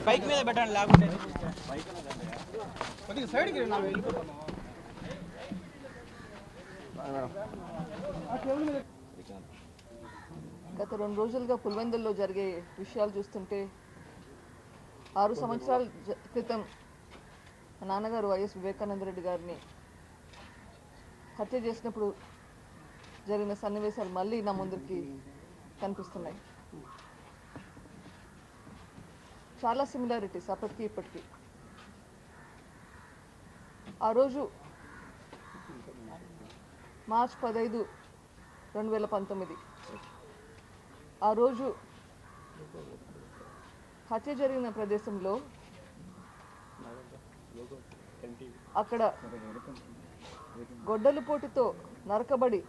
Bike మీద పెట్టండి లేకుంటే కొద్దిగా సైడ్కి వెళ్ళిపోతాము. గత 2 రోజులుగా పులివెందుల్లో జరిగే విషయాలు చూస్తుంటే 6 సంవత్సరాల క్రితం మా నాన్నగారు వైఎస్ వివేకానంద రెడ్డి గారిని హత్య చేసినప్పుడు జరిగిన సన్నివేశాలు మళ్ళీ నా ముందుకి కనిపిస్తున్నాయి. చాలా సిమిలారిటీస్ అప్పటికి ఇప్పటికీ. ఆ రోజు మార్చ్ 15, 2019 ఆ రోజు హత్య జరిగిన ప్రదేశంలో అక్కడ గొడ్డలిపోటుతో నరకబడి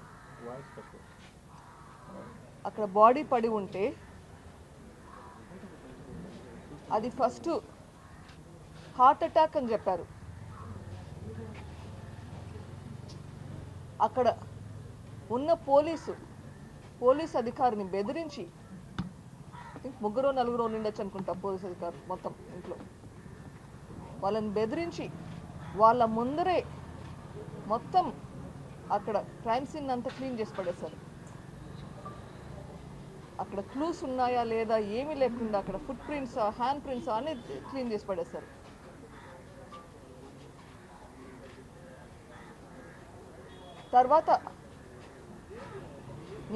అక్కడ బాడీ పడి ఉంటే అది ఫస్ట్ హార్ట్ అటాక్ అని చెప్పారు. అక్కడ ఉన్న పోలీస్ అధికారిని బెదిరించి, 3-4 ఉండొచ్చు అనుకుంటా పోలీస్ అధికారులు మొత్తం ఇంట్లో, వాళ్ళని బెదిరించి వాళ్ళ ముందరే మొత్తం అక్కడ క్రైమ్ సీన్ అంతా క్లీన్ చేసి పడేశారు. అక్కడ క్లూస్ ఉన్నాయా లేదా ఏమీ లేకుండా అక్కడ ఫుట్ ప్రింట్స్, హ్యాండ్ ప్రింట్స్ అన్ని క్లీన్ చేసి పడేశారు. తర్వాత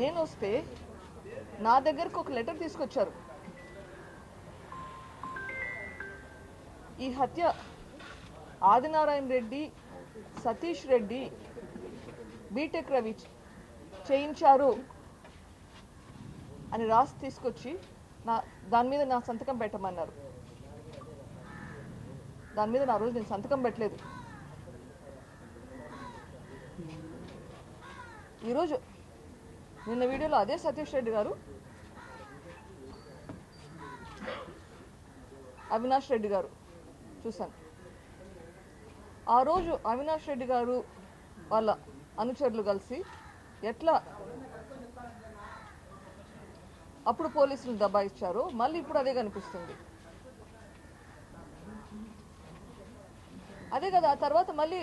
నేను వస్తే నా దగ్గరకు ఒక లెటర్ తీసుకొచ్చారు. ఈ హత్య ఆదినారాయణ రెడ్డి, సతీష్ రెడ్డి, బీటెక్ రవి చేయించారు అని రాసి తీసుకొచ్చి దాని మీద నా సంతకం పెట్టమన్నారు. దాని మీద నా రోజు నేను సంతకం పెట్టలేదు. ఈరోజు నిన్న వీడియోలో అదే సతీష్ రెడ్డి గారు, అవినాష్ రెడ్డి గారు చూశాను. ఆ రోజు అవినాష్ రెడ్డి గారు వాళ్ళ అనుచరులు కలిసి ఎట్లా అప్పుడు పోలీసులు దబాయిచ్చారు, మళ్ళీ ఇప్పుడు అదే కనిపిస్తుంది. అదే కదా. ఆ తర్వాత మళ్ళీ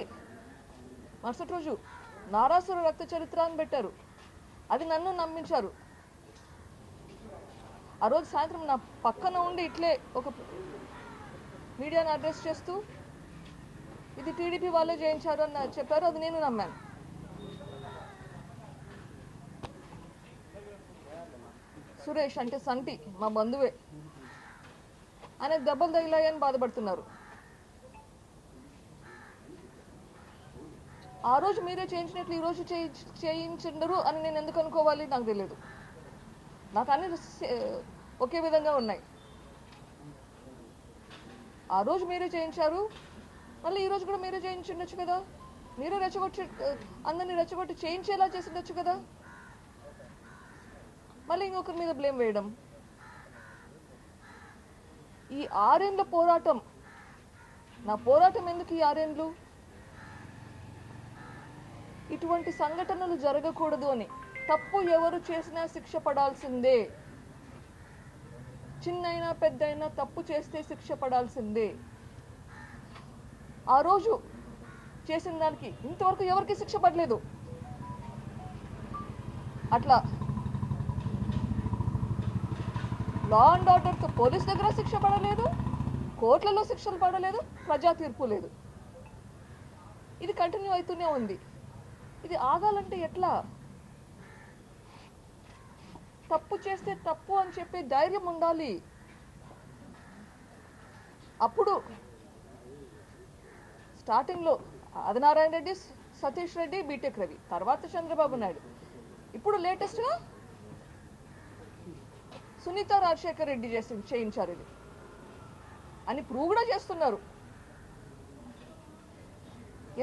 మరుసటి రోజు నారాసుర రక్త చరిత్ర అని పెట్టారు. అది నన్ను నమ్మించారు. ఆ రోజు సాయంత్రం నా పక్కన ఉండి ఇట్లే ఒక మీడియాను అడ్రస్ చేస్తూ ఇది టీడీపీ వాళ్ళే చేయించారు అని చెప్పారు. అది నేను నమ్మాను. సురేష్ అంటే సంటి మా బంధువే, ఆయనకు దెబ్బలు తగిలాయని బాధపడుతున్నారు. ఆ రోజు మీరే చేయించినట్లు ఈ రోజు చేయించండరు అని నేను ఎందుకు అనుకోవాలి? నాకు తెలియదు. నాకు అన్ని ఒకే విధంగా ఉన్నాయి. ఆ రోజు మీరే చేయించారు, మళ్ళీ ఈ రోజు కూడా మీరే చేయించుండొచ్చు కదా. మీరే రెచ్చగొట్టి అందరినీ రెచ్చగొట్టి చేయించేలా చేసిండొచ్చు కదా. మళ్ళీ ఇంకొకరి మీద బ్లేమ్ వేయడం. ఈ 6 ఏళ్ల పోరాటం, నా పోరాటం ఎందుకు ఈ 6 ఏళ్ళు? ఇటువంటి సంఘటనలు జరగకూడదు అని. తప్పు ఎవరు చేసినా శిక్ష పడాల్సిందే. చిన్నైనా పెద్దైనా తప్పు చేస్తే శిక్ష పడాల్సిందే. ఆ రోజు చేసిన దానికి ఇంతవరకు ఎవరికి శిక్ష పడలేదు. అట్లా లా అండ్ ఆర్డర్తో పోలీస్ దగ్గర శిక్ష పడలేదు, కోర్టులలో శిక్షలు పడలేదు, ప్రజా తీర్పు లేదు. ఇది కంటిన్యూ అవుతూనే ఉంది. ఇది ఆగాలంటే ఎట్లా? తప్పు చేస్తే తప్పు అని చెప్పే ధైర్యం ఉండాలి. అప్పుడు స్టార్టింగ్లో ఆదినారాయణ రెడ్డి, సతీష్ రెడ్డి, బీటెక్ రవి, తర్వాత చంద్రబాబు నాయుడు, ఇప్పుడు లేటెస్ట్గా సునీత రాజశేఖర్ రెడ్డి చేయించారు ఇది అని ప్రూవ్ కూడా చేస్తున్నారు.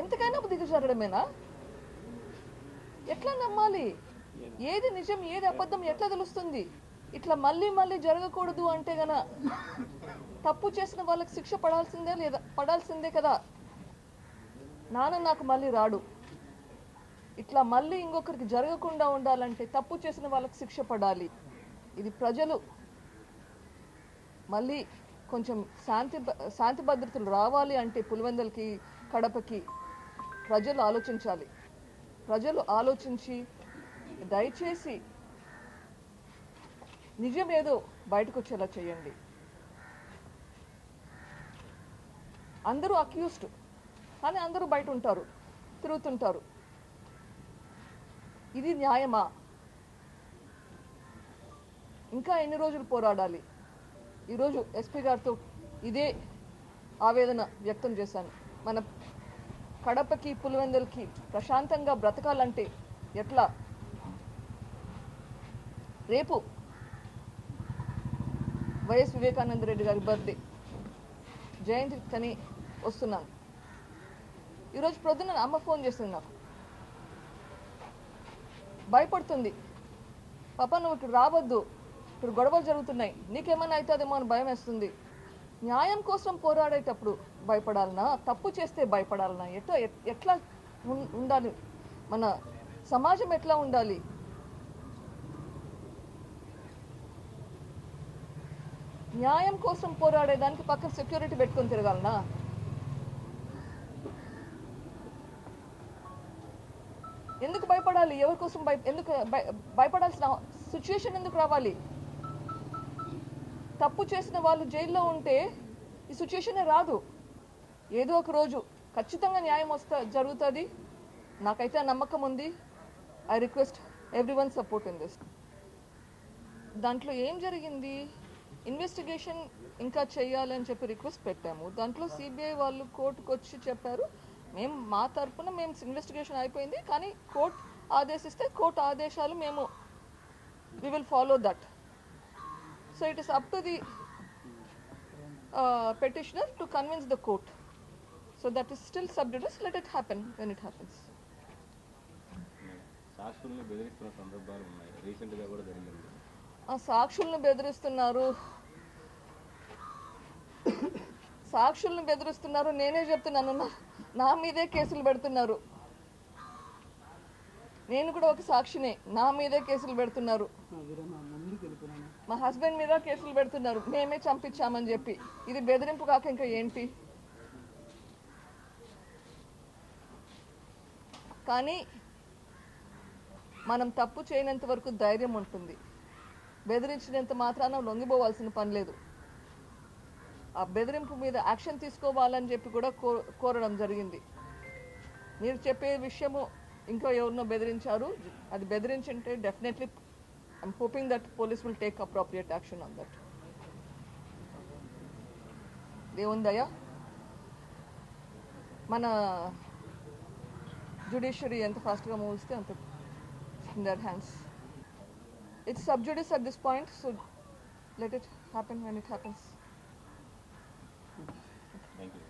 ఎంతకైనా దిగజారడమేనా? ఎట్లా నమ్మాలి? ఏది నిజం ఏది అబద్ధం ఎట్లా తెలుస్తుంది? ఇట్లా మళ్ళీ మళ్ళీ జరగకూడదు అంటే గన తప్పు చేసిన వాళ్ళకి శిక్ష పడాల్సిందే లేదా? పడాల్సిందే కదా. నాన్న నాకు మళ్ళీ రాడు. ఇట్లా మళ్ళీ ఇంకొకరికి జరగకుండా ఉండాలంటే తప్పు చేసిన వాళ్ళకి శిక్ష పడాలి. ఇది ప్రజలు మళ్ళీ కొంచెం శాంతి భద్రతలు రావాలి అంటే పులివెందులకి, కడపకి ప్రజలు ఆలోచించాలి. ప్రజలు ఆలోచించి దయచేసి నిజం ఏదో బయటకు వచ్చేలా చేయండి. అందరూ అక్యూస్డ్, కానీ అందరూ బయట ఉంటారు, తిరుగుతుంటారు. ఇది న్యాయమా? ఇంకా ఎన్ని రోజులు పోరాడాలి? ఈరోజు ఎస్పీ గారితో ఇదే ఆవేదన వ్యక్తం చేశాను. మన కడపకి, పులివెందులకి ప్రశాంతంగా బ్రతకాలంటే ఎట్లా? రేపు వైఎస్ వివేకానంద రెడ్డి గారి బర్త్డే జయంతి కని వస్తున్నాను. ఈరోజు ప్రొద్దున అమ్మ ఫోన్ చేసింది నాకు, భయపడుతుంది. పాప నువ్వు ఇక్కడ రావద్దు, ఇక్కడ గొడవలు జరుగుతున్నాయి, నీకేమన్నా అవుతుందేమో అని భయం వేస్తుంది. న్యాయం కోసం పోరాడేటప్పుడు భయపడాలనా? తప్పు చేస్తే భయపడాలనా? ఎట్లా ఉండాలి? మన సమాజం ఎట్లా ఉండాలి? న్యాయం కోసం పోరాడేదానికి పక్కన సెక్యూరిటీ పెట్టుకొని తిరగాలనా? ఎందుకు భయపడాలి? ఎవరి కోసం ఎందుకు భయపడాల్సిన సిచ్యువేషన్ ఎందుకు రావాలి? తప్పు చేసిన వాళ్ళు జైల్లో ఉంటే ఈ సిచ్యువేషనే రాదు. ఏదో ఒక రోజు ఖచ్చితంగా న్యాయం జరుగుతుంది. నాకైతే ఆ నమ్మకం ఉంది. I request everyone support in this. దాంట్లో ఏం జరిగింది? ఇన్వెస్టిగేషన్ ఇంకా చేయాలని చెప్పి రిక్వెస్ట్ పెట్టాము. దాంట్లో సిబిఐ వాళ్ళు కోర్టుకు వచ్చి చెప్పారు, మేము మా తరఫున మేము ఇన్వెస్టిగేషన్ అయిపోయింది, కానీ కోర్టు ఆదేశిస్తే కోర్టు ఆదేశాలు మేము we will follow that. So it is up to the petitioner to convince the court. So that is still sub judice. Let it happen when it happens. సాక్షుల్ని బెదిరిస్తున్న సందర్భాలు ఉన్నాయి, రీసెంట్గా కూడా జరిగింది. సాక్షుల్ని బెదిరిస్తున్నారు, సాక్షుల్ని బెదిరిస్తున్నారు. నేనే చెప్తున్నాను, నా మీదే కేసులు పెడుతున్నారు. నేను కూడా ఒక సాక్షినే, నా మీదే కేసులు పెడుతున్నారు. మా హస్బెండ్ మీద కేసులు పెడుతున్నారు, మేమే చంపించామని చెప్పి. ఇది బెదిరింపు కాక ఇంకా ఏంటి? కానీ మనం తప్పు చేయనంత వరకు ధైర్యం ఉంటుంది. బెదిరించినంత మాత్రాన లొంగిపోవాల్సిన పని లేదు. ఆ బెదిరింపు మీద యాక్షన్ తీసుకోవాలని చెప్పి కూడా కోరడం జరిగింది. మీరు చెప్పే విషయము ఇంకా ఎవరినో బెదిరించారు, అది బెదిరించుంటే definitely I'm hoping that police will take appropriate action on that. దేవుని దయ, మన జుడిషియరీ ఎంత ఫాస్ట్గా మూవ్ ఇస్తే అంత in their hands. It's sub judice at this point, so let it happen when it happens. Thank you.